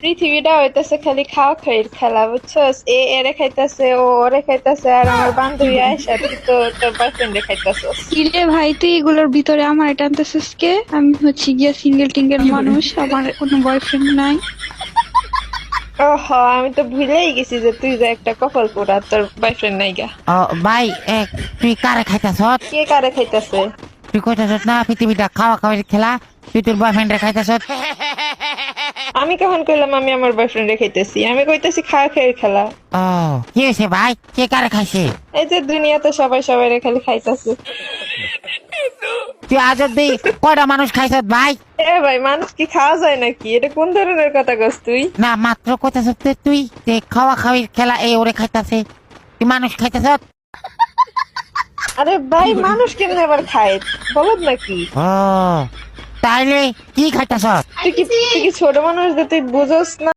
পৃথিবীটা হইতেছে খালি খাওয়া খাইয়ের খেলা, বুঝছস? এরে খাইতেছে, ও ওরে খাইতেছে, আর আমার বান্ধবী আয়েশা তুই তো তোর বয়ফ্রেন্ডে খাইতেছস। কিরে ভাই, তুই এগুলোর ভিতরে আমার টানতেছিস কে? আমি হচ্ছি গিয়া সিঙ্গেল টিঙ্গেল মানুষ, আমার কোনো বয়ফ্রেন্ড নাই। ওহ, আমি তো ভুলেই গেছি যে তুই যে একটা কপাল পোড়া, তোর বয়ফ্রেন্ড নাই গা। ও ভাই, তুই কারে খাইতাছ? কে কারে খাইতেছে? তুই কইতাছ না পৃথিবীটা খাওয়া খাওয়ার খেলা, তুই তোর বয়ফ্রেন্ডের খাইতাছ? আমি কখন কইলাম আমি আমার বয়ফ্রেন্ডে খাইতেছি? আমি কইতেছি খাওয়া খাইয়ের খেলা। ও কি হয়েছে ভাই, কে কারে খাইছে? এই যে দুনিয়াতে সবাই সবাই খালি খাইতেছে। তুই আজ অব্দি কয়টা মানুষ খাইছ ভাই? এ ভাই, মানুষ কি খাওয়া যায় নাকি? এটা কোন ধরনের কথা কস তুই? না মাত্র কইতাছ তুই যে খাওয়া খাওয়ার খেলা এই ওরে খাইতাছে, তুই মানুষ খাইতাছ? আরে ভাই, মানুষ কেমনে আবার খায়? বলদ নাকি? ও তাইলে কি খাইতাছ? তুই কি ছোট মানুষ যে তুই বুঝোস না?